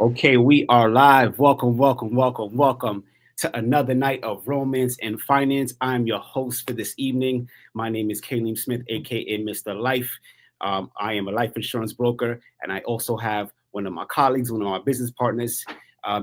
Okay, we are live. Welcome, welcome, welcome, welcome to another night of romance and finance. I'm your host for this evening. My name is Kayleen Smith, aka Mr. Life. I am a life insurance broker, and I also have one of my colleagues, one of my business partners,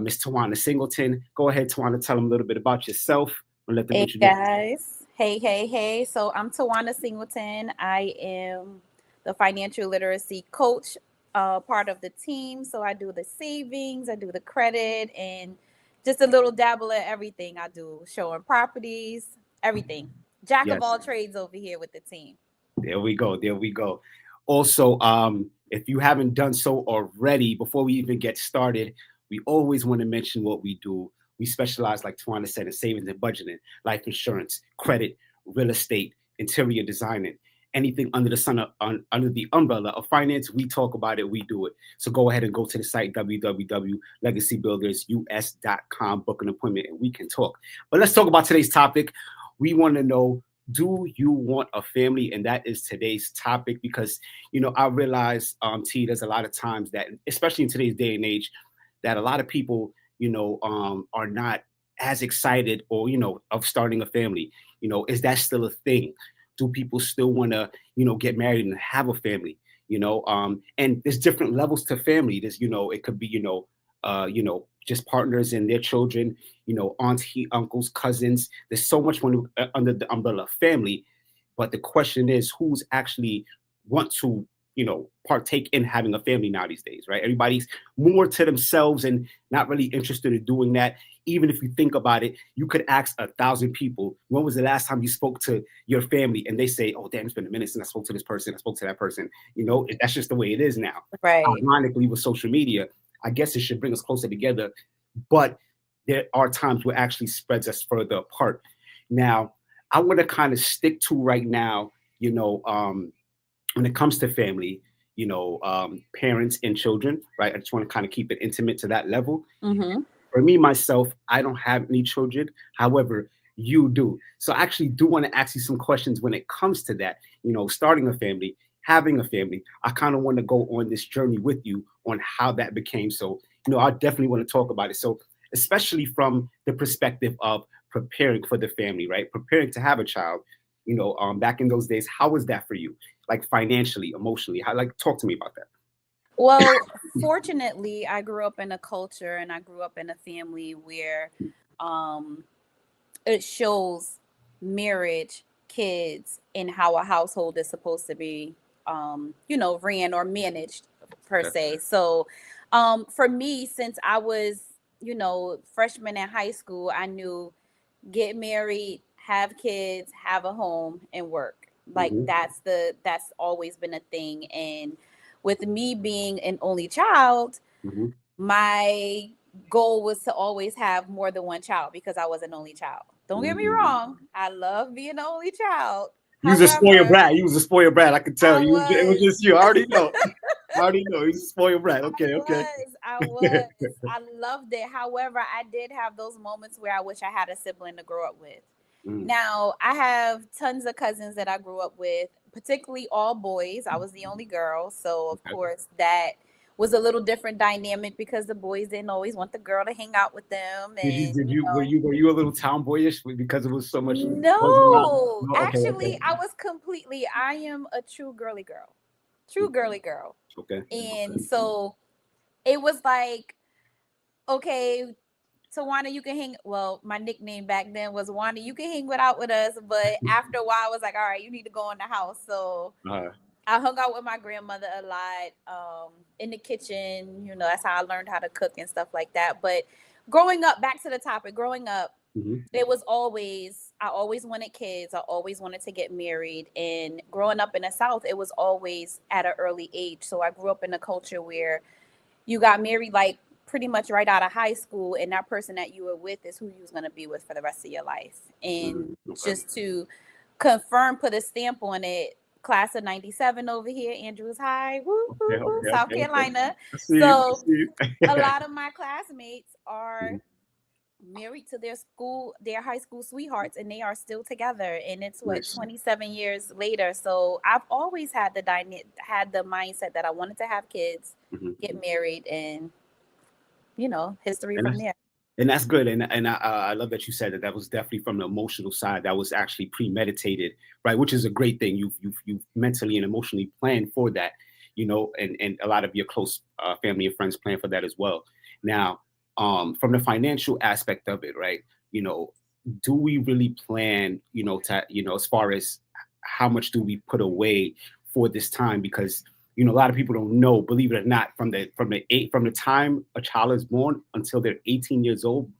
Miss Tawana Singleton. Go ahead, Tawana, tell them a little bit about yourself and let them Hey introduce themselves. guys. Hey. So I'm Tawana Singleton. I am the financial literacy coach, part of the team. So I do the savings, I do the credit, and just a little dabble at everything. I do showing properties, everything. Jack of Yes. all trades over here with the team. There we go. There we go. Also, if you haven't done so already, before we even get started, we always want to mention what we do. We specialize, like Tawana said, in savings and budgeting, life insurance, credit, real estate, interior designing, anything under the sun, under the umbrella of finance. We talk about it. We do it. So go ahead and go to the site www.legacybuildersus.com, book an appointment, and we can talk. But let's talk about today's topic. We want to know, do you want a family? And that is today's topic because, I realize, T, there's a lot of times that, especially in today's day and age, that a lot of people, are not as excited or, of starting a family. Is that still a thing? Do people still want to, get married and have a family? And there's different levels to family. There's, it could be, just partners and their children, auntie, uncles, cousins. There's so much under the umbrella of family. But the question is, who's actually want to, partake in having a family now these days, right? Everybody's more to themselves and not really interested in doing that. Even if you think about it, you could ask 1,000 people, when was the last time you spoke to your family? And they say, oh, damn, it's been a minute since I spoke to this person. I spoke to that person. That's just the way it is now. Right. Ironically, with social media, I guess it should bring us closer together, but there are times where it actually spreads us further apart. Now, I want to kind of stick to right now, when it comes to family, parents and children, right? I just want to kind of keep it intimate to that level. Mm-hmm. For me, myself, I don't have any children. However, you do. So I actually do want to ask you some questions when it comes to that, starting a family, having a family. I kind of want to go on this journey with you on how that became. So, I definitely want to talk about it. So, especially from the perspective of preparing for the family, right? Preparing to have a child, back in those days, how was that for you? Like financially, emotionally, talk to me about that. Well, fortunately, I grew up in a culture and I grew up in a family where um it shows marriage, kids, and how a household is supposed to be, ran or managed per Okay. se. So, for me, since I was, freshman in high school, I knew get married, have kids, have a home, and work. Like Mm-hmm. that's always been a thing. And with me being an only child, Mm-hmm. my goal was to always have more than one child because I was an only child. Don't get me Mm-hmm. wrong. I love being an only child. You was a spoiled However, brat. You was a spoiled brat. I could tell I you. It was was, just you. I already know. I already know. He's a spoiled brat. Okay. Okay. I was. I loved it. However, I did have those moments where I wish I had a sibling to grow up with. Mm, Now, I have tons of cousins that I grew up with, particularly all boys. I was the only girl. So, of okay. course, that was a little different dynamic because the boys didn't always want the girl to hang out with them. And, Were you a little tomboyish because it was so much girls around? no, No. Okay. Okay. actually, I am a true girly girl. True girly girl. Okay. And so it was like, okay, Tawana, you can hang. Well, my nickname back then was Wanda. You can hang out with us, but after a while, I was like, all right, you need to go in the house. So Uh, I hung out with my grandmother a lot, in the kitchen. That's how I learned how to cook and stuff like that. But growing up, back to the topic, growing up, mhm. it was always, I always wanted kids. I always wanted to get married. And growing up in the South, it was always at an early age. So I grew up in a culture where you got married like pretty much right out of high school, and that person that you were with is who you was going to be with for the rest of your life. And Okay. just to confirm, put a stamp on it, class of 97 over here, Andrews High, woo, Okay. woo, woo, Okay. South Okay. Okay. Carolina. I see you. I So see you. a lot of my classmates are Mhm. married to their high school sweethearts, and they are still together, and it's what, Nice. 27 years later. So I've always had had the mindset that I wanted to have kids, Mhm. get married, and history And from that's there. and that's good. And I love that you said that. That was definitely from the emotional side. That was actually premeditated, right? Which is a great thing. You've mentally and emotionally planned for that, and a lot of your close family and friends plan for that as well. Now, from the financial aspect of it, right? You know, do we really plan, as far as how much do we put away for this time? Because a lot of people don't know, believe it or not, from the time a child is born until they're 18 years old,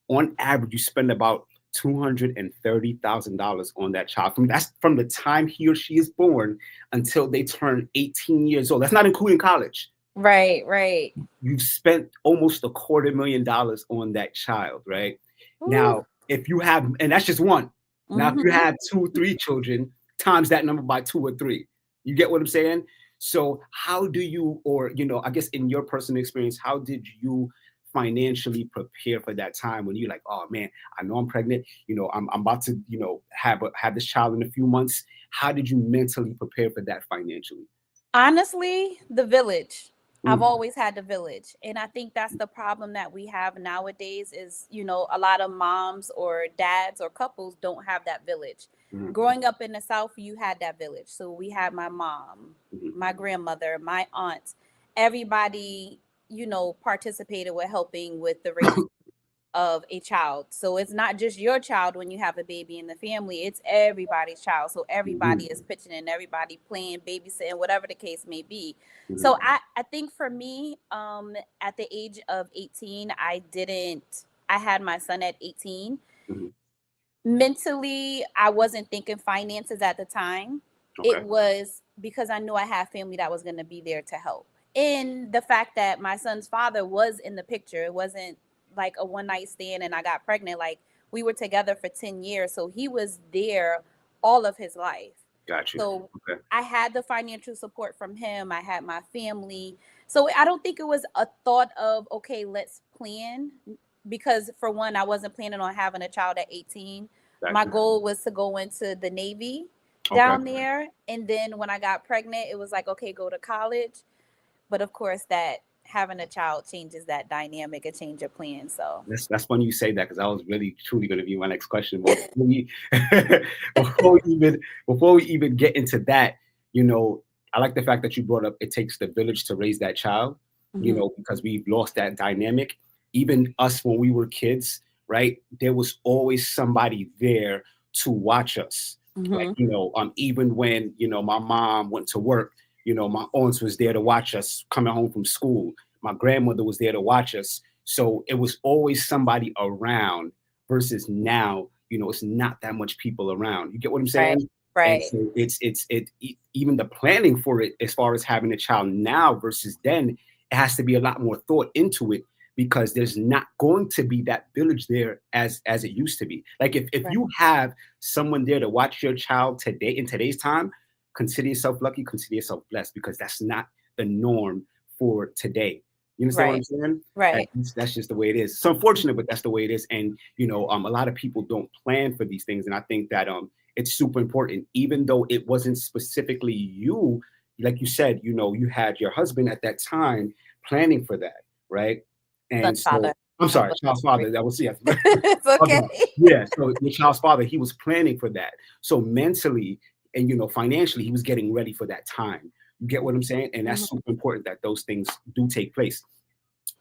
on average you spend about $230,000 on that child. That's from the time he or she is born until they turn 18 years old. That's not including college. Right. You've spent almost $250,000 on that child, right? Ooh. Now, if you have, and that's just one. Now, if you Mhm. have 2, 3 children, times that number by 2 or 3. You get what I'm saying? So, how do you, or I guess in your personal experience, how did you financially prepare for that time when you're like, oh man, I know I'm pregnant. I'm about to, have this child in a few months. How did you mentally prepare for that financially? Honestly, the village. I've Mm, always had the village. And I think that's the problem that we have nowadays is, a lot of moms or dads or couples don't have that village. mm, Growing up in the South, you had that village. So we had my mom, mm, my grandmother, my aunts, everybody, participated with helping with the raising of a child. So it's not just your child when you have a baby in the family, it's everybody's child. So everybody mhm, is pitching in, everybody playing, babysitting, whatever the case may be. So mhm, I think for me, at the age of 18, I had my son at 18. mhm. Mentally, I wasn't thinking finances at the time. It Okay. was because I knew I had family that was going to be there to help. And the fact that my son's father was in the picture, it wasn't like a one night stand and I got pregnant. Like we were together for 10 years. So he was there all of his life. Got you. So Okay. I had the financial support from him. I had my family. So I don't think it was a thought of, okay, let's plan. Because for one, I wasn't planning on having a child at 18. Got My you. goal was to go into the Navy Okay. down there. And then when I got pregnant, it was like, okay, go to college. But of course, that having a child changes that dynamic, a change of plan. So That's funny you say that because I was really truly going to be my next question. But before we even before we even get into that, I like the fact that you brought up it takes the village to raise that child. mhm, Because we've lost that dynamic. Even us when we were kids, right? There was always somebody there to watch us. Like mhm, even when my mom went to work, my aunts was there to watch us coming home from school. My grandmother was there to watch us. So it was always somebody around versus now, it's not that much people around. You get what I'm right, saying? And right, so even the planning for it as far as having a child now versus then, it has to be a lot more thought into it because there's not going to be that village there as it used to be. Like if right, you have someone there to watch your child today in today's time, consider yourself lucky, consider yourself blessed because that's not the norm for today. You understand what I'm right, saying? right. That's just the way it is. It's unfortunate, but that's the way it is. And a lot of people don't plan for these things, and I think that it's super important. Even though it wasn't specifically you, like you said, you had your husband at that time planning for that, right? And Son's father. so I'm I'm sorry, child's sorry. father. That was yes. It's okay. Yeah. So your child's father, he was planning for that. So mentally and financially, he was getting ready for that time. You get what I'm saying? And Mhm, that's super important that those things do take place.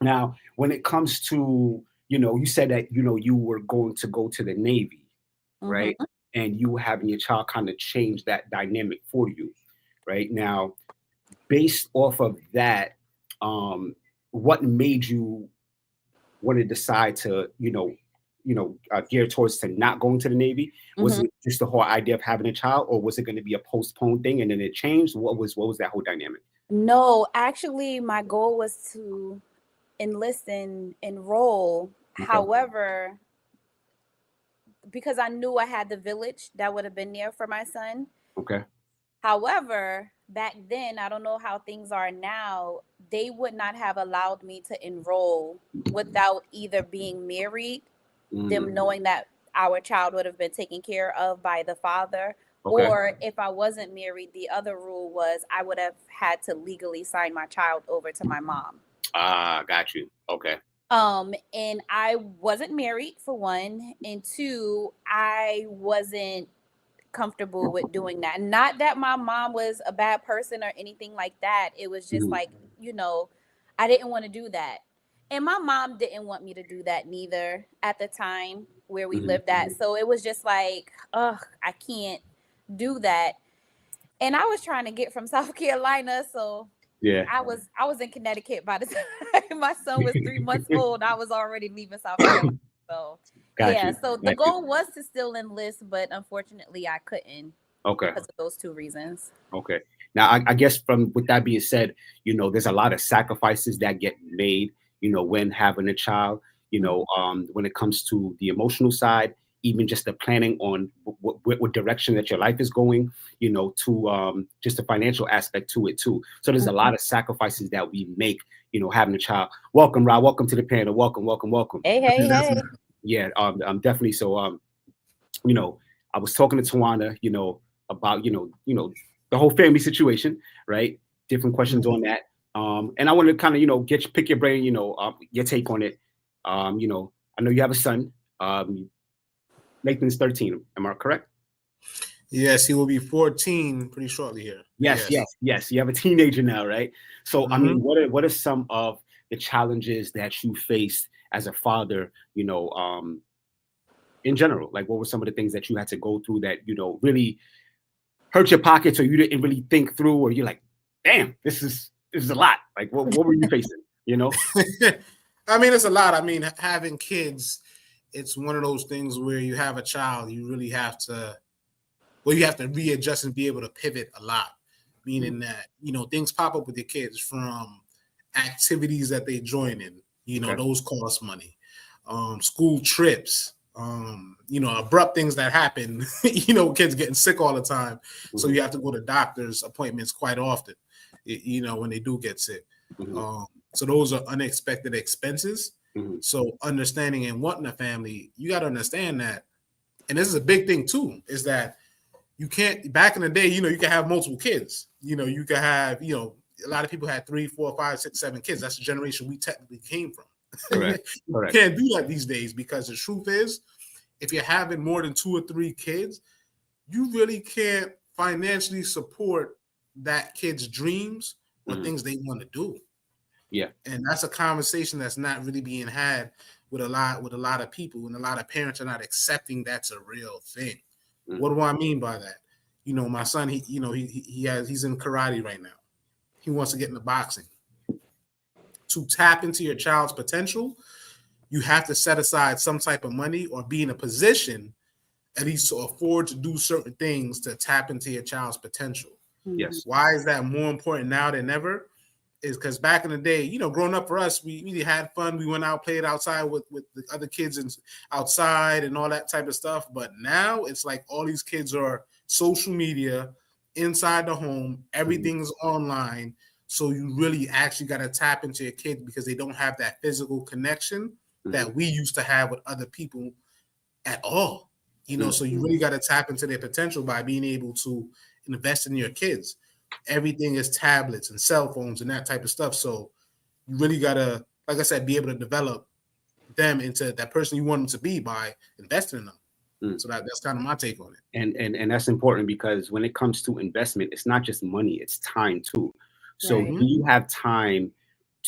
Now, when it comes to, you said that, you were going to go to the Navy, right? mhm. And you having your child kind of change that dynamic for you, right? Now, based off of that, what made you want to decide to, gear towards to not going to the Navy? Was Mhm. it just the whole idea of having a child, or was it going to be a postponed thing and then it changed? What was that whole dynamic? No, actually, my goal was to enlist and enroll. Okay. However, because I knew I had the village that would have been there for my son. Okay. However, back then, I don't know how things are now, they would not have allowed me to enroll without either being married, them Mm, knowing that our child would have been taken care of by the father, okay. or if I wasn't married, the other rule was I would have had to legally sign my child over to my mom. Got you. Okay. And I wasn't married for one, and two, I wasn't comfortable with doing that. Not that my mom was a bad person or anything like that. It was just like, I didn't want to do that. And my mom didn't want me to do that neither at the time where we lived at. So it was just like, ugh, I can't do that. And I was trying to get from South Carolina, so Yeah. I was in Connecticut by the time my son was 3 months old. I was already leaving South Carolina. So so the goal was to still enlist, but unfortunately I couldn't. Okay. Because of those two reasons. Okay. Now I guess with that being said, there's a lot of sacrifices that get made, when having a child, when it comes to the emotional side, even just the planning on what direction that your life is going, to just the financial aspect to it too. So there's a lot of sacrifices that we make, having a child. Welcome, Rob. Welcome to the panel. Welcome. Hey. Yeah, definitely. So, I was talking to Tawana, about, the whole family situation, right? Different questions on that. And I want to kind of, pick your brain, your take on it. I know you have a son. Nathan's 13. Am I correct? Yes, he will be 14 pretty shortly here. Yes. You have a teenager now, right? So, I mean, what are some of the challenges that you faced as a father, in general? Like, what were some of the things that you had to go through that, really hurt your pockets, or you didn't really think through, or you're like, damn, this is a lot. Like, what were you facing, I mean, it's a lot. I mean, having kids, it's one of those things where you have a child, you really have to, you have to readjust and be able to pivot a lot, meaning that, things pop up with your kids from activities that they join in, those cost money, school trips, abrupt things that happen, kids getting sick all the time. So you have to go to doctor's appointments quite often, when they do get sick. So those are unexpected expenses. So understanding and wanting a family, you got to understand that. And this is a big thing too, is that you can't, back in the day, you can have multiple kids, you can have, a lot of people had 3, 4, 5, 6, 7 kids. That's the generation we technically came from. Correct. You can't do that these days, because the truth is, if you're having more than 2 or 3 kids, you really can't financially support that kid's dreams or things they want to do. Yeah. And that's a conversation that's not really being had with a lot of people, and a lot of parents are not accepting that's a real thing. What do I mean by that? My son, he's in karate right now. He wants to get into boxing. To tap into your child's potential, you have to set aside some type of money or be in a position at least to afford to do certain things to tap into your child's potential. Yes. Why is that more important now than ever? Is because back in the day, growing up for us, we really had fun. We went out, played outside with the other kids and outside and all that type of stuff. But now it's like all these kids are social media, inside the home, everything's online. So you really actually got to tap into your kids, because they don't have that physical connection that we used to have with other people at all. So you really got to tap into their potential by being able to invest in your kids. Everything is tablets and cell phones and that type of stuff. So you really got to, like I said, be able to develop them into that person you want them to be by investing in them. So that's kind of my take on it. And that's important, because when it comes to investment, it's not just money, it's time too. So do you have time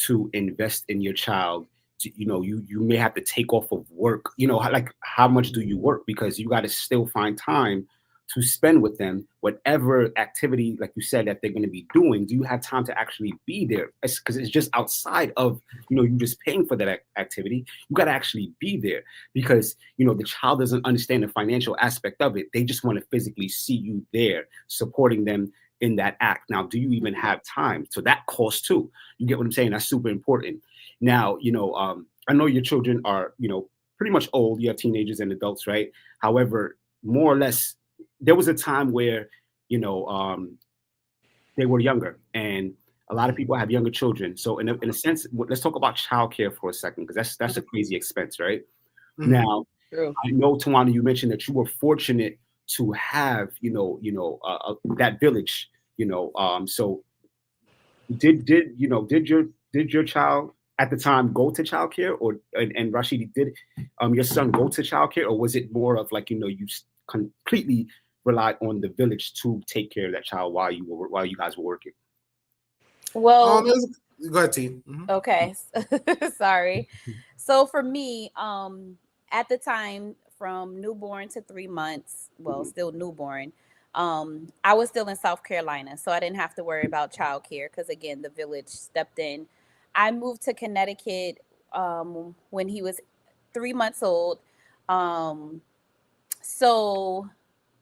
to invest in your child? You may have to take off of work, like how much do you work? Because you got to still find time to spend with them, whatever activity, like you said, that they're going to be doing. Do you have time to actually be there? Because it's just outside of, you just paying for that activity. You got to actually be there, because, the child doesn't understand the financial aspect of it. They just want to physically see you there, supporting them in that act. Now, do you even have time? So that costs too. You get what I'm saying? That's super important. Now, I know your children are, pretty much old. You have teenagers and adults, right? However, more or less, there was a time where, they were younger, and a lot of people have younger children. So in a sense, let's talk about childcare for a second, because that's a crazy expense, right? Now, True. I know, Tawana, you mentioned that you were fortunate to have, that village, so did did your child at the time go to childcare, or and Rashidi, did your son go to childcare, or was it more of like, you know, you completely relied on the village to take care of that child while you guys were working? Well, go ahead, T. Okay. Sorry. So for me, at the time from newborn to 3 months, well, still newborn, I was still in South Carolina, so I didn't have to worry about childcare because again, the village stepped in. I moved to Connecticut when he was 3 months old. So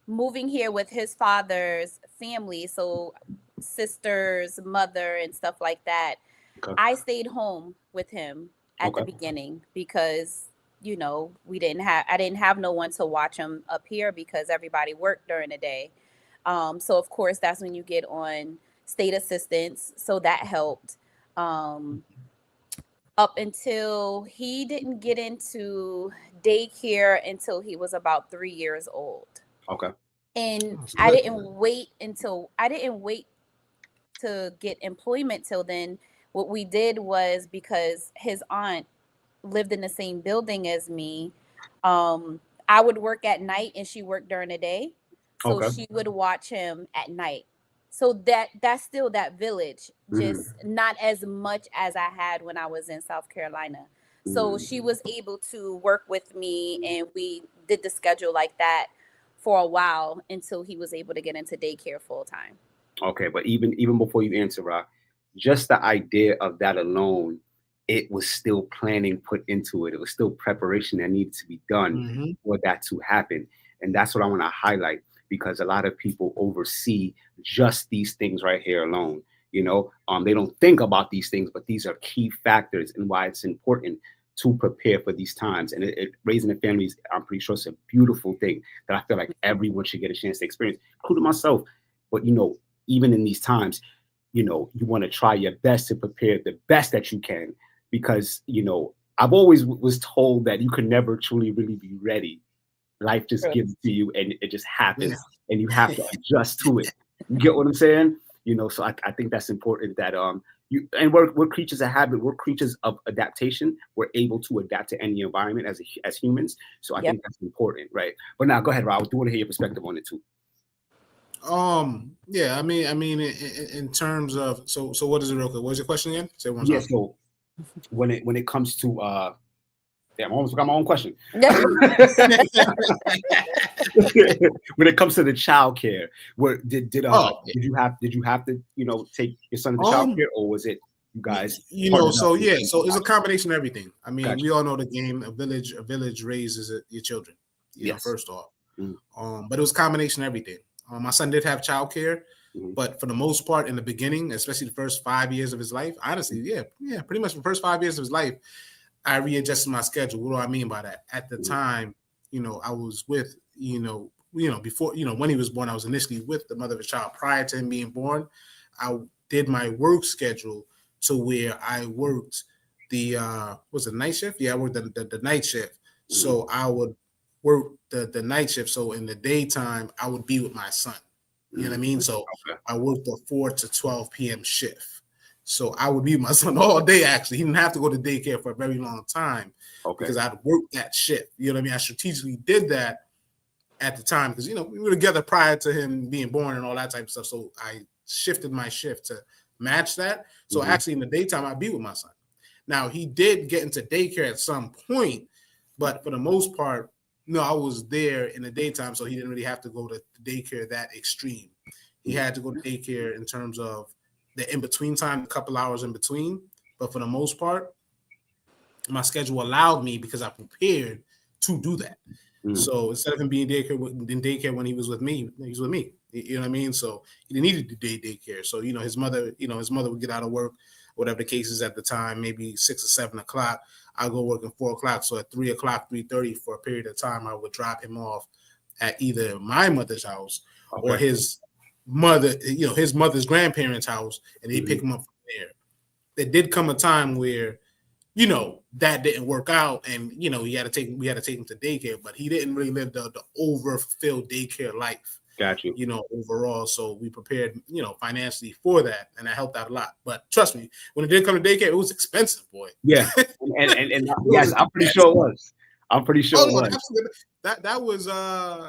moving here with his father's family, so sisters, mother, and stuff like that. Okay. I stayed home with him at the beginning because, you know, I didn't have no one to watch him up here because everybody worked during the day. So of course that's when you get on state assistance. So that helped. Up until he didn't get into daycare until he was about 3 years old. Okay. And I didn't wait to get employment till then. What we did was, because his aunt lived in the same building as me, I would work at night and she worked during the day. So she would watch him at night. So that's still that village, just not as much as I had when I was in South Carolina. So she was able to work with me and we did the schedule like that for a while until he was able to get into daycare full time. Okay, but even before you answer, Rock, just the idea of that alone, it was still planning put into it. It was still preparation that needed to be done for that to happen. And that's what I want to highlight, because a lot of people oversee just these things right here alone. You know, they don't think about these things, but these are key factors and why it's important to prepare for these times. And raising a family is, I'm pretty sure, it's a beautiful thing that I feel like everyone should get a chance to experience, including myself. But, you know, even in these times, you know, you want to try your best to prepare the best that you can, because, you know, I've always was told that you can never truly really be ready. Life just gives it to you and it just happens and you have to adjust to it. You get what I'm saying? You know, so I think that's important that we're creatures of habit, we're creatures of adaptation. We're able to adapt to any environment as humans. So I think that's important, right? But now go ahead, Rob. I do want to hear your perspective on it too. Yeah, I mean, in terms of so what is it real quick? What was your question again? Say one time. Yeah, so when it comes to damn, I almost forgot my own question. When it comes to the child care, where did you have to, you know, take your son to child care, or was it you guys? You know, so it's a combination of everything. I mean, we all know the game. A village raises your children. You know, first off. But it was a combination of everything. My son did have childcare, but for the most part, in the beginning, especially the first 5 years of his life, honestly, pretty much the first 5 years of his life, I readjusted my schedule. What do I mean by that? At the time, you know, I was with, before, when he was born, I was initially with the mother of the child. Prior to him being born, I did my work schedule to where I worked the was it night shift? Yeah, I worked the night shift. So I would work the night shift. So in the daytime, I would be with my son. You know what I mean? So I worked the 4 to 12 p.m. shift. So I would be with my son all day, actually. He didn't have to go to daycare for a very long time because I'd work that shift. You know what I mean? I strategically did that at the time because, you know, we were together prior to him being born and all that type of stuff. So I shifted my shift to match that. So actually in the daytime, I'd be with my son. Now, he did get into daycare at some point, but for the most part, no, I was there in the daytime, so he didn't really have to go to daycare that extreme. He had to go to daycare in terms of the in-between time, a couple hours in between. But for the most part, my schedule allowed me because I prepared to do that. So instead of him being in daycare when he was with me, he's with me. You know what I mean? So he didn't need to do daycare. So, you know, his mother would get out of work, whatever the case is at the time, maybe 6 or 7 o'clock. I'll go work at 4 o'clock. So at 3 o'clock, 3:30 for a period of time, I would drop him off at either my mother's house or his mother, you know, his mother's grandparents' house, and they pick him up from there. There did come a time where, you know, that didn't work out, and you know, we had to take him to daycare, but he didn't really live the overfilled daycare life. Got you. you know, overall. So we prepared, you know, financially for that, and that helped out a lot. But trust me, when it did come to daycare, it was expensive, boy. Yeah, and yes, I'm pretty sure it was. I'm pretty sure Oh it no, was. absolutely. That was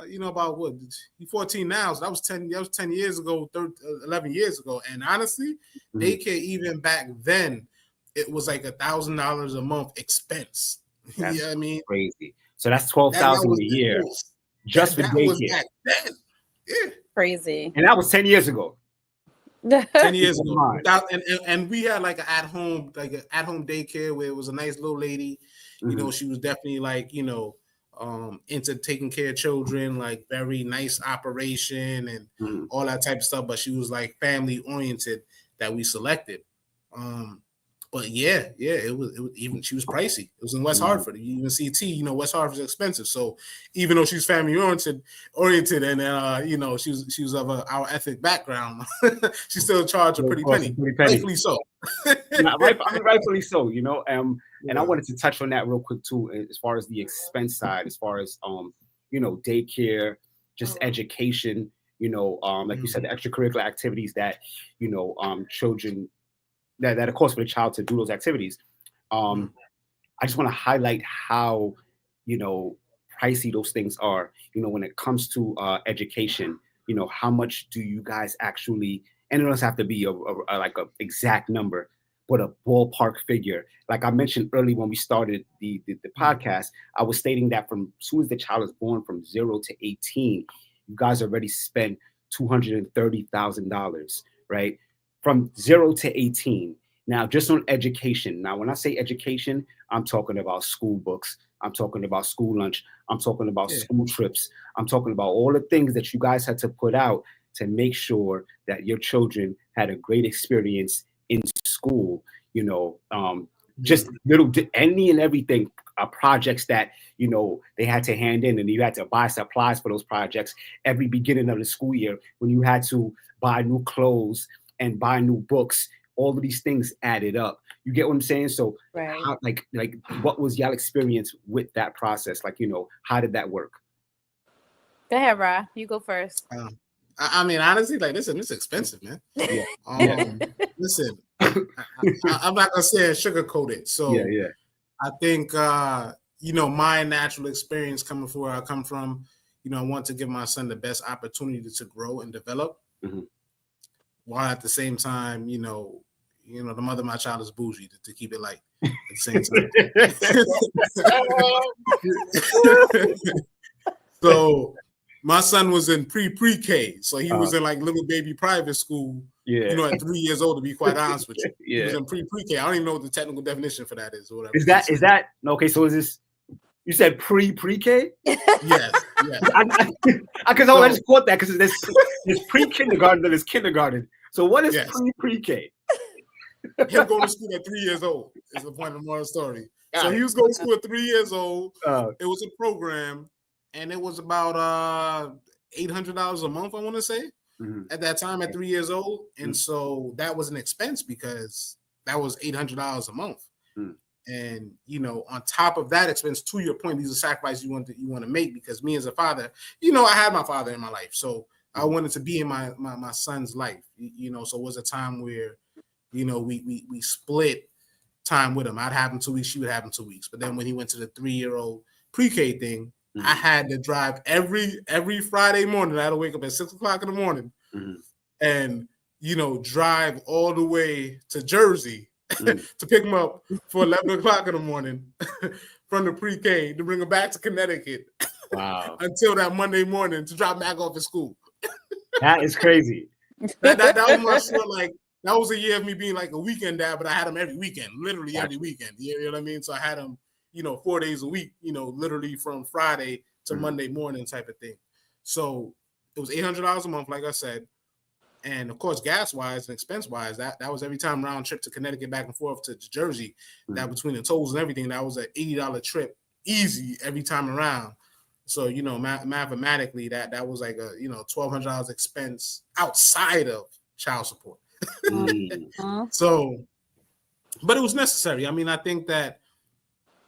you know, about what, you 14 now, so that was 10 years ago, 11 years ago. And honestly, daycare even back then, it was like $1,000 a month expense. That's You know what I mean? crazy. So that's That 12,000 was a year just for that was daycare, back then. Yeah. Crazy. and that was 10 years ago. 10 years Keep in ago. mind. And we had like an at-home daycare where it was a nice little lady. You know, she was definitely like, you know, into taking care of children, like very nice operation and all that type of stuff. But she was like family oriented that we selected. But yeah, it was even, she was pricey. It was in West Hartford. You even CT, you know, West Hartford is expensive. So even though she's family oriented, and you know, she was of our ethnic background, she still charged a pretty penny. Rightfully so. Rightfully so, you know. And I wanted to touch on that real quick too, as far as the expense side, as far as you know, daycare, just education, you know, like you said, the extracurricular activities that, you know, children that are cost for the child to do those activities. I just want to highlight how, you know, pricey those things are, you know, when it comes to education. You know, how much do you guys actually, and it doesn't have to be a like a exact number, but a ballpark figure. Like I mentioned earlier when we started the podcast, I was stating that from as soon as the child is born, from 0 to 18, you guys already spent $230,000, right? From 0 to 18. Now, just on education. Now, when I say education, I'm talking about school books. I'm talking about school lunch. I'm talking about school trips. I'm talking about all the things that you guys had to put out to make sure that your children had a great experience in school. You know, just little, any and everything, projects that, you know, they had to hand in, and you had to buy supplies for those projects every beginning of the school year, when you had to buy new clothes and buy new books. All of these things added up. You get what I'm saying? So, how, like, what was y'all experience with that process? Like, you know, how did that work? Go ahead, Ra. You go first. I mean, honestly, like, listen, it's expensive, man. Listen, I'm not gonna say sugarcoat it. So, I think, you know, my natural experience coming from where I come from, you know, I want to give my son the best opportunity to grow and develop, while at the same time, you know, the mother of my child is bougie, to keep it light at the same time. So my son was in pre-K, so he was in like little baby private school. You know, at 3 years old, to be quite honest with you. He was in pre-K. I don't even know what the technical definition for that is, or whatever. Is that okay? So is this? You said pre-K? Yes. Because I just caught that, because there's pre-kindergarten and there's kindergarten. So what is pre-K? Him going to school at 3 years old is the point of the moral story. So he was going to school at 3 years old. It was a program, and it was about $800 a month, I want to say, at that time at 3 years old. And so that was an expense, because that was $800 a month. And, you know, on top of that expense, to your point, these are sacrifices you want to make, because me as a father, you know, I had my father in my life. So I wanted to be in my son's life, you know. So it was a time where, you know, we split time with him. I'd have him 2 weeks, she would have him 2 weeks. But then when he went to the 3-year-old pre-K thing, I had to drive every Friday morning. I had to wake up at 6 o'clock in the morning and, you know, drive all the way to Jersey to pick him up for 11 o'clock in the morning from the pre-K, to bring him back to Connecticut. Wow. Until that Monday morning to drop back off at school. That is crazy. that was my short, like, that was a year of me being like a weekend dad, but I had him every weekend, literally every weekend. You know what I mean? So I had him, you know, 4 days a week, you know, literally from Friday to Monday morning type of thing. So it was $800 a month, like I said. And of course, gas wise and expense wise, that was every time round trip to Connecticut back and forth to Jersey. That between the tolls and everything, that was an $80 trip, easy every time around. So, you know, mathematically, that was like a, you know, $1,200 expense outside of child support. So, but it was necessary. I mean, I think that,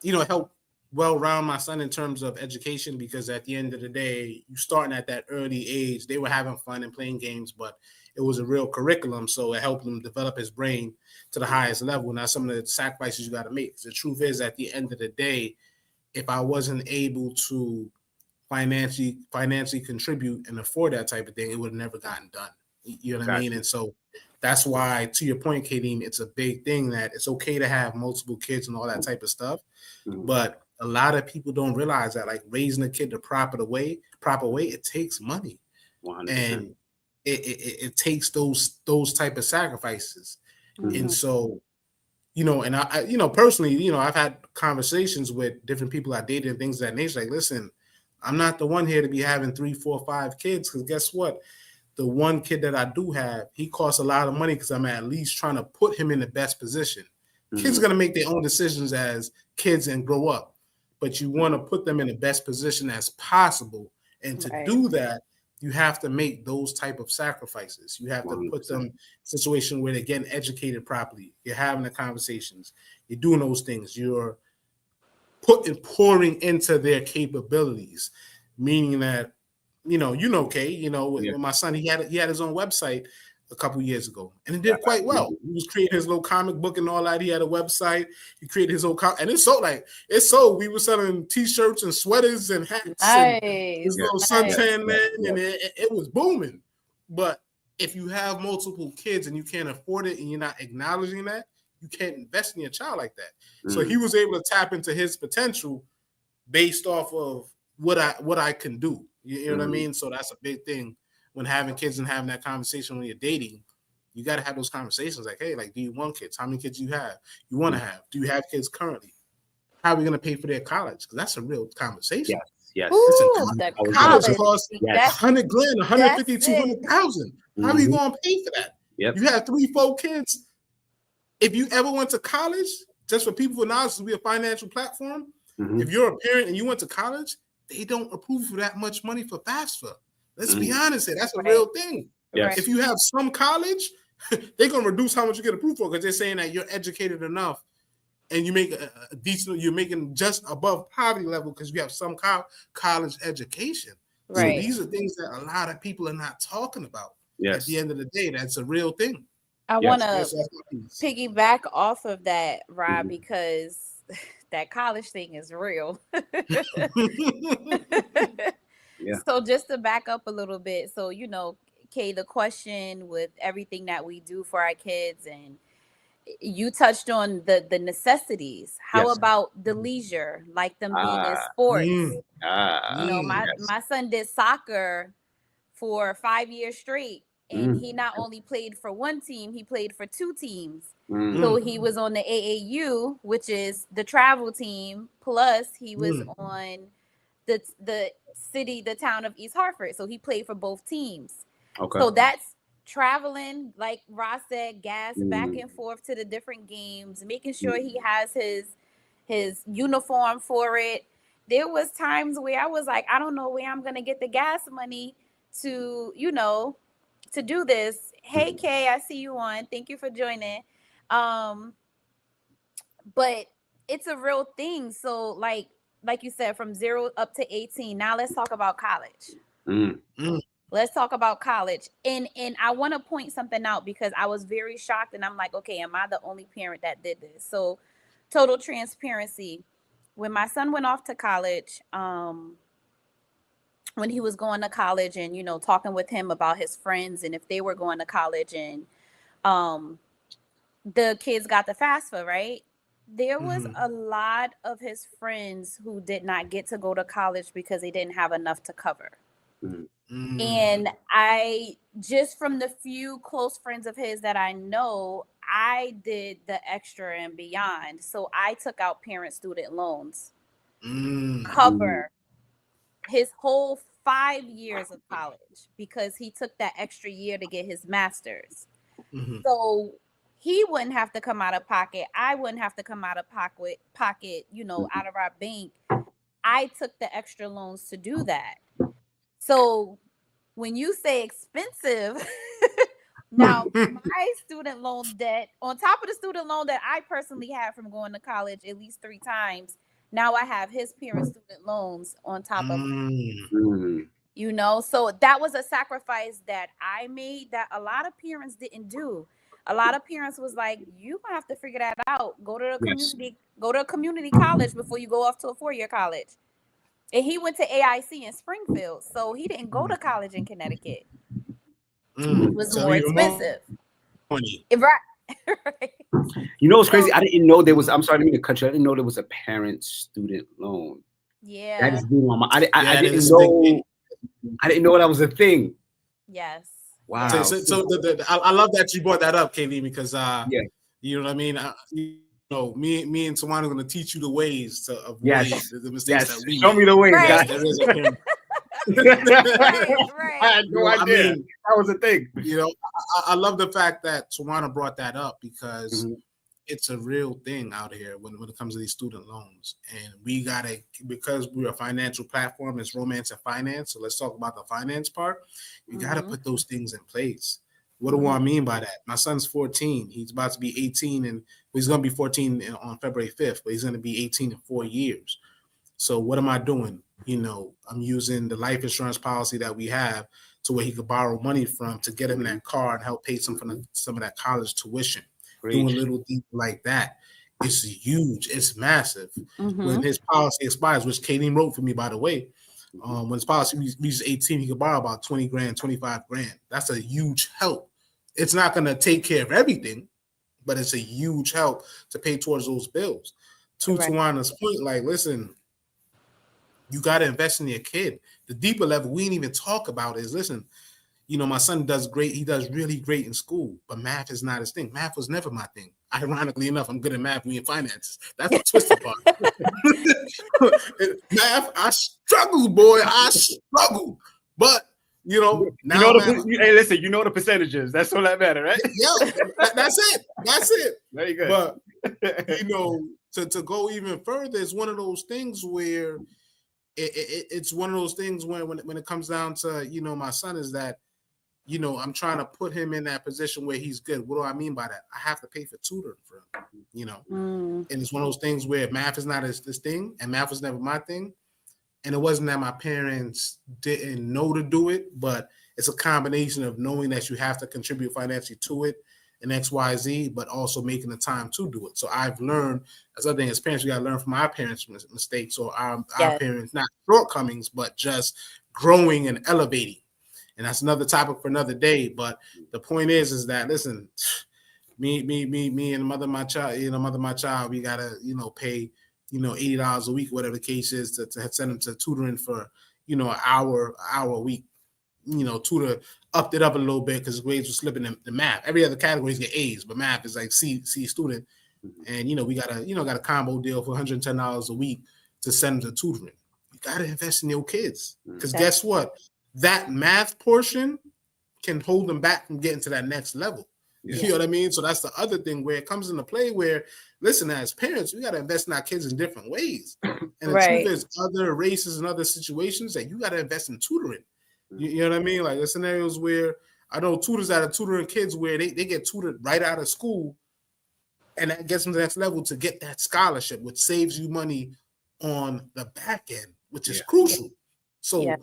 you know, it helped well-round my son in terms of education, because at the end of the day, you starting at that early age, they were having fun and playing games, but it was a real curriculum, so it helped him develop his brain to the highest level. Now, some of the sacrifices you got to make. The truth is, at the end of the day, if I wasn't able to financially contribute and afford that type of thing, it would have never gotten done. You know what I mean? And so that's why, to your point, Kadeem, it's a big thing that it's okay to have multiple kids and all that type of stuff. But a lot of people don't realize that, like, raising a kid the proper way, it takes money. 100%. And it takes those type of sacrifices. And so, you know, and I, you know, personally, you know, I've had conversations with different people I dated and things of that nature. Like, listen, I'm not the one here to be having 3, 4, 5 kids, because guess what? The one kid that I do have, he costs a lot of money because I'm at least trying to put him in the best position. Kids are going to make their own decisions as kids and grow up, but you want to put them in the best position as possible. And to do that, you have to make those type of sacrifices. You have to put them in a situation where they're getting educated properly. You're having the conversations. You're doing those things. You're pouring into their capabilities, meaning that, Kay, with my son, he had his own website a couple years ago, and it did quite well. He was creating his little comic book and all that. He had a website. He created his own and it sold. We were selling T-shirts and sweaters and hats. And his little suntan man, and it was booming. But if you have multiple kids and you can't afford it and you're not acknowledging that, you can't invest in your child like that. So he was able to tap into his potential based off of what I can do. You know what I mean? So that's a big thing when having kids and having that conversation when you're dating. You got to have those conversations like, hey, like, do you want kids? How many kids you want to have? Do you have kids currently? How are we going to pay for their college? Because that's a real conversation. Yes. Ooh, college costs $100,000, $150,000, $200,000. How are you going to pay for that? Yep. You have 3, 4 kids. If you ever went to college, just for people with knowledge, to be a financial platform, if you're a parent and you went to college, they don't approve for that much money for FAFSA. Let's be honest here. That's a real thing. Yes. If you have some college, they're going to reduce how much you get approved for, because they're saying that you're educated enough and you make a decent, you're making just above poverty level because you have some college education. Right. So these are things that a lot of people are not talking about. Yes. At the end of the day, that's a real thing. I want to piggyback off of that, Rob, because that college thing is real. So just to back up a little bit. So, Kay, the question with everything that we do for our kids, and you touched on the necessities. How about the leisure, like them being in sports? My son did soccer for 5 years straight. And he not only played for one team, he played for 2 teams. So he was on the AAU, which is the travel team, plus he was on the town of East Hartford. So he played for both teams. Okay. So that's traveling, like Ross said, gas back and forth to the different games, making sure he has his uniform for it. There was times where I was like, I don't know where I'm going to get the gas money to, to do this. Hey, Kay, I see you on. Thank you for joining. But it's a real thing. So like you said, from 0 up to 18. Now let's talk about college. Let's talk about college. And I want to point something out, because I was very shocked, and I'm like, okay, am I the only parent that did this? So total transparency. When my son went off to college, when he was going to college and, talking with him about his friends and if they were going to college, and the kids got the FAFSA, right? There was a lot of his friends who did not get to go to college because they didn't have enough to cover. And I, just from the few close friends of his that I know, I did the extra and beyond. So I took out parent student loans, cover his whole 5 years of college, because he took that extra year to get his master's. So he wouldn't have to come out of pocket. I wouldn't have to come out of pocket, out of our bank. I took the extra loans to do that. So when you say expensive, now my student loan debt, on top of the student loan that I personally had from going to college at least 3 times, Now I have his parents' student loans on top of, Mm. you know, so that was a sacrifice that I made that a lot of parents didn't do. A lot of parents was like, you gonna have to figure that out. Yes. Go to a community college before you go off to a 4-year college. And he went to AIC in Springfield, so he didn't go to college in Connecticut. It was So more even more expensive. money. Right. Right. You know what's crazy? So- I didn't know there was. I'm sorry, I didn't mean to cut you. I didn't know there was a parent student loan. That Yeah. is being on my. I Yeah, didn't there's a know. thing. I didn't know that was a thing. Yes. Wow. So I love that you brought that up, Kaylee, because Yeah. you know what I mean. You know, me and Tawana are going to teach you the ways to avoid Yes. the mistakes Yes. that we Show make. me the way, Right. guys. There is a parent. Right. I had no I idea mean, that was a thing. You know, I love the fact that Tawana brought that up because Mhm. it's a real thing out here when it comes to these student loans. And we gotta, because we're a financial platform, it's romance and finance. So let's talk about the finance part. You gotta Mhm. put those things in place. What do I mean by that? My son's 14. He's about to be 18, and he's gonna be 14 on February 5th, but he's gonna be 18 in 4 years. So what am I doing? You know, I'm using the life insurance policy that we have to where he could borrow money from to get him that car and help pay some of that college tuition. Doing Preach. little things like that. It's huge. It's massive. Mhm. When his policy expires, which Katie wrote for me, by the way, when his policy reaches 18, he could borrow about 20 grand, 25 grand. That's a huge help. It's not going to take care of everything, but it's a huge help to pay towards those bills. To Right. Tawana's point, like, listen, you got to invest in your kid. The deeper level we didn't even talk about is, listen, you know, my son does great. He does really great in school, but math is not his thing. Math was never my thing. Ironically enough, I'm good at math, we in finances. That's the twisted part. Math, I struggle, boy. I struggle. But, you know, now You know math, hey, listen, you know the percentages. That's all that matter, right? yeah, that's it. That's it. Very good. But, you know, to go even further, it's one of those things where it's one of those things when it comes down to, you know, my son is that, you know, I'm trying to put him in that position where he's good. What do I mean by that? I have to pay for tutoring for him, you know. Mm. And it's one of those things where math is not this thing, and math was never my thing. And it wasn't that my parents didn't know to do it, but it's a combination of knowing that you have to contribute financially to it and X, Y, Z, but also making the time to do it. So I've learned, as I think as parents, we got to learn from our parents' mistakes or our parents, not shortcomings, but just growing and elevating. And that's another topic for another day. But the point is that, listen, me and the mother of my child, we gotta, you know, pay, you know, $80 a week, whatever the case is, to send them to tutoring for, you know, an hour a week. You know, tutor upped it up a little bit because grades were slipping in the math. Every other categories get A's, but math is like C student. And you know, we got a combo deal for $110 a week to send them to tutoring. You gotta invest in your kids. Because guess what? That math portion can hold them back from getting to that next level. Yeah. You know what I mean? So that's the other thing where it comes into play where, listen, as parents, we got to invest in our kids in different ways. And the truth is, other races and other situations that you got to invest in tutoring. You know what I mean? Like, there's scenarios where I know tutors that are tutoring kids where they get tutored right out of school, and that gets them to the next level to get that scholarship, which saves you money on the back end, which is crucial. So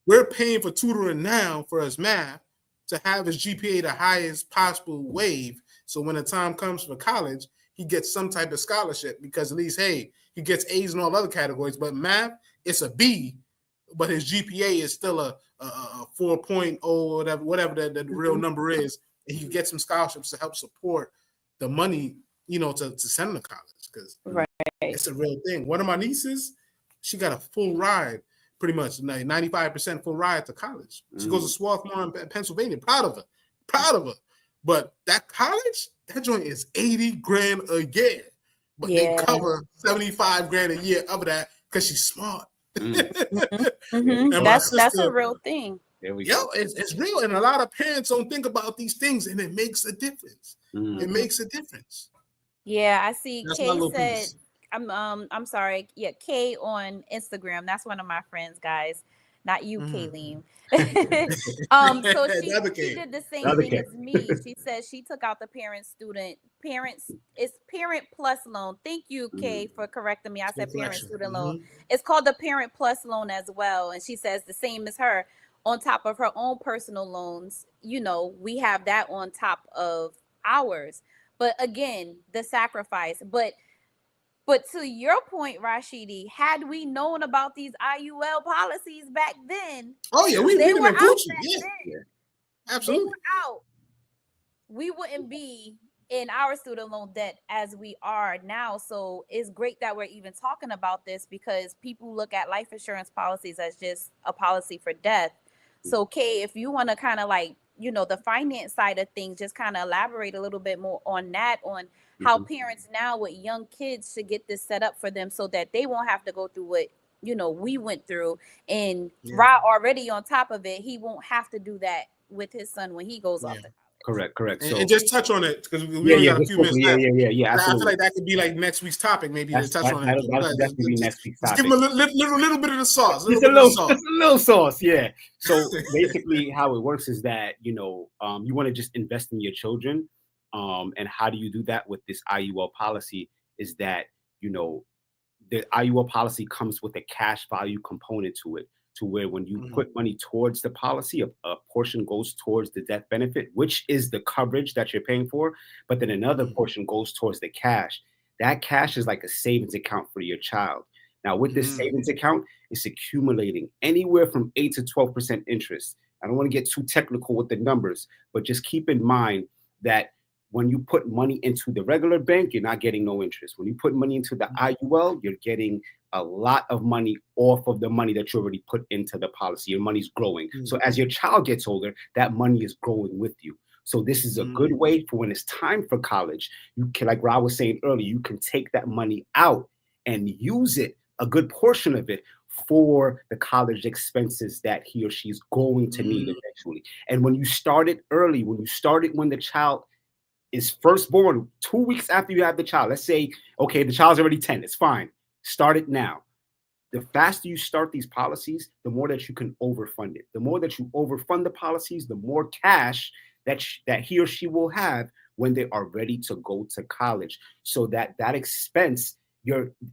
we're paying for tutoring now for his math to have his GPA the highest possible wave. So when the time comes for college, he gets some type of scholarship because at least, hey, he gets A's in all other categories, but math, it's a B, but his GPA is still a 4.0, whatever the real number is. And he gets some scholarships to help support the money, you know, to send him to college because it's a real thing. One of my nieces, she got a full ride. Pretty much 95% full ride to college. She goes to Swarthmore in Pennsylvania. Proud of her. But that college, that joint is 80 grand a year. But they cover 75 grand a year of that because she's smart. That's a real thing. It's real. And a lot of parents don't think about these things, and it makes a difference. It makes a difference. Yeah, I see. That's Kay said piece. I'm sorry. Yeah, Kay on Instagram. That's one of my friends, guys. not you, Mhm. Kayleen. So she Another she K. did the same Another thing K. as me. She said she took out the parents. It's Parent Plus loan. Thank you, Kay, for correcting me. I Good said parent collection. student loan. Mhm. It's called the Parent Plus loan as well. And she says the same as her. On top of her own personal loans, we have that on top of ours. But again, the sacrifice. But to your point, Rashidi, had we known about these IUL policies back then, Oh yeah, we they didn't were have out Gucci. back Yeah, then. They absolutely. were out. We wouldn't be in our student loan debt as we are now. So it's great that we're even talking about this because people look at life insurance policies as just a policy for death. So, Kay, if you want to kind of the finance side of things, just kind of elaborate a little bit more on that, on how Mhm. parents now with young kids should get this set up for them so that they won't have to go through what, we went through. And Yeah, Ra already on top of it, he won't have to do that with his son when he goes yeah. off to college. Correct. And So just touch on it because we yeah, only yeah, got a just few minutes quickly, left. yeah, I feel absolutely. like that could be like next week's topic, maybe to touch on it. That should definitely be next week's Just give topic. them a little bit of the sauce, a Just little bit of the sauce. just a little sauce, yeah. So basically, how it works is that you want to just invest in your children, and how do you do that with this IUL policy? Is that the IUL policy comes with a cash value component to it, to where when you Mhm. put money towards the policy, a portion goes towards the death benefit, which is the coverage that you're paying for, but then another Mhm. portion goes towards the cash. That cash is like a savings account for your child. Now, with this Mhm. savings account, it's accumulating anywhere from 8 to 12% interest. I don't want to get too technical with the numbers, but just keep in mind that when you put money into the regular bank, you're not getting no interest. When you put money into the IUL, you're getting a lot of money off of the money that you already put into the policy. Your money's growing. Mhm. So as your child gets older, that money is growing with you. So this is a good Mhm. way for when it's time for college. You can, like Rob was saying earlier, you can take that money out and use it, a good portion of it, for the college expenses that he or she is going to need Mhm. eventually. And when you start it early, when the child is first born, 2 weeks after you have the child, let's say, okay, the child's already 10, it's fine. Start it now. The faster you start these policies, the more that you can overfund it. The more that you overfund the policies, the more cash that he or she will have when they are ready to go to college. So that expense,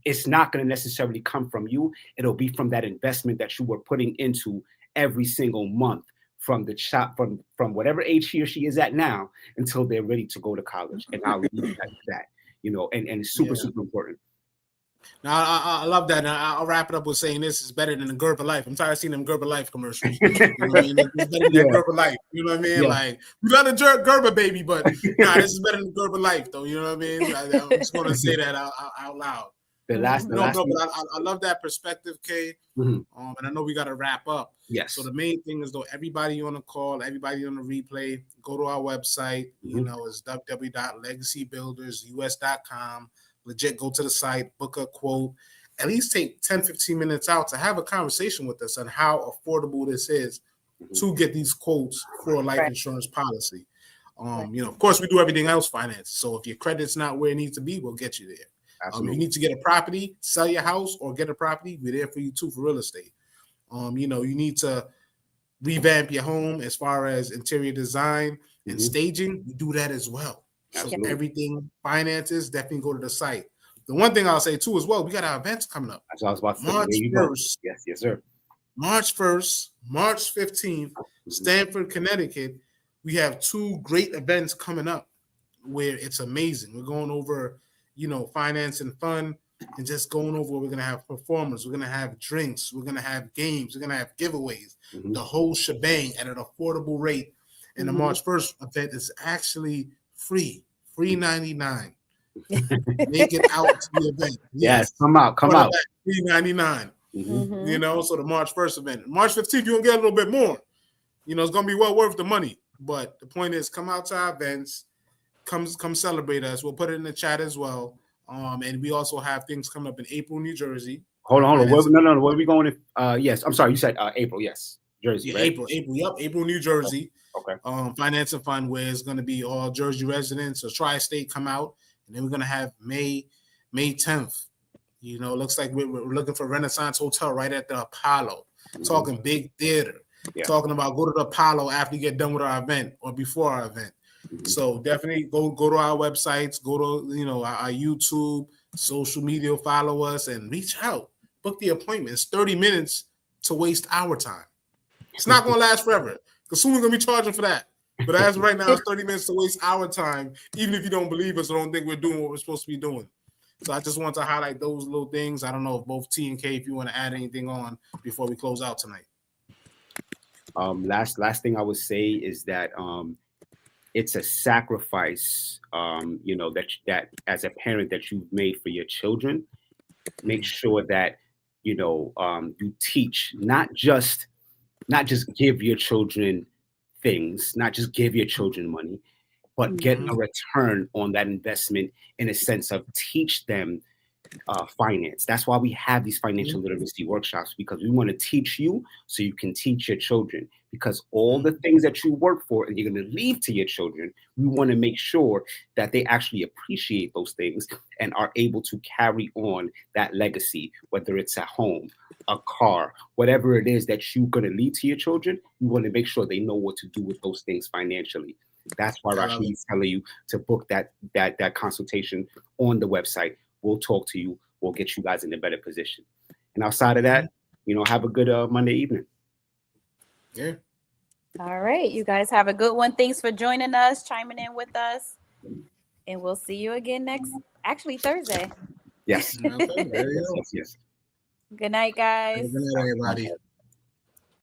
it's not going to necessarily come from you. It'll be from that investment that you were putting into every single month from the child, from whatever age he or she is at now until they're ready to go to college. And I'll leave it at that. And it's super, Yeah. super important. Now, I love that. And I'll wrap it up with saying this is better than the Gerber Life. I'm tired of seeing them Gerber Life commercials. You know what I mean? It's better than that Yeah. Gerber Life. You know what I mean? Yeah. Like, we got a Gerber baby, but nah, this is better than Gerber Life, though. You know what I mean? I'm just going to say that out loud. The last No, thing. but I love that perspective, Kay. Mhm. And I know we got to wrap up. Yes. So the main thing is, though, everybody on the call, everybody on the replay, go to our website. Mhm. It's www.legacybuildersus.com. Legit, go to the site, book a quote. At least take 10, 15 minutes out to have a conversation with us on how affordable this is to get these quotes for a life Right. insurance policy. Of course, we do everything else finance. So if your credit's not where it needs to be, we'll get you there. If Absolutely. you need to get a property, sell your house, or get a property, we're there for you too for real estate. You need to revamp your home as far as interior design and staging. We do that as well. So Absolutely. everything finances, definitely go to the site. The one thing I'll say too as well, we got our events coming up. That's what I was about to say. March There you go. 1st. Yes, sir. March 1st, March 15th, Stamford, Connecticut. We have 2 great events coming up where it's amazing. We're going over, finance and fun, and just going over. We're going to have performers. We're going to have drinks. We're going to have games. We're going to have giveaways. The whole shebang at an affordable rate. And the March 1st event is actually free $99. Make it out to the event. Yes, come out. $3.99. So the March 1st event. March 15th, you're going to get a little bit more. It's going to be well worth the money. But the point is, come out to our events. Come celebrate us. We'll put it in the chat as well. And we also have things coming up in April, New Jersey. Hold on. No. Where are we going? Yes, I'm sorry. You said April. Yes, Jersey. Yeah, right? April. Yep, April, New Jersey. Okay. Finance and Fun, where it's going to be all Jersey residents or tri-state come out, and then we're going to have May 10th. Looks like we're looking for Renaissance Hotel right at the Apollo. talking big theater, talking about go to the Apollo after you get done with our event or before our event. So definitely go to our websites, go to our YouTube, social media, follow us, and reach out. Book the appointment. It's 30 minutes to waste our time. It's not going to last forever because soon we're going to be charging for that. But as of right now, it's 30 minutes to waste our time, even if you don't believe us or don't think we're doing what we're supposed to be doing. So I just want to highlight those little things. I don't know if both T and K, if you want to add anything on before we close out tonight. Last thing I would say is that it's a sacrifice, that as a parent that you've made for your children. Make sure that you teach, not just give your children things, not just give your children money, but get a return on that investment in a sense of teach them finance. That's why we have these financial literacy workshops, because we want to teach you so you can teach your children, because all the things that you work for and you're going to leave to your children, we want to make sure that they actually appreciate those things and are able to carry on that legacy, whether it's a home, a car, whatever it is that you're going to leave to your children. We want to make sure they know what to do with those things financially. That's why Rashid is telling you to book that consultation on the website. We'll talk to you. We'll get you guys in a better position. And outside of that, have a good Monday evening. Yeah. All right. You guys have a good one. Thanks for joining us, chiming in with us. And we'll see you again Thursday. Yes. Okay, there you go. Yes. Good night, guys. Good night, everybody.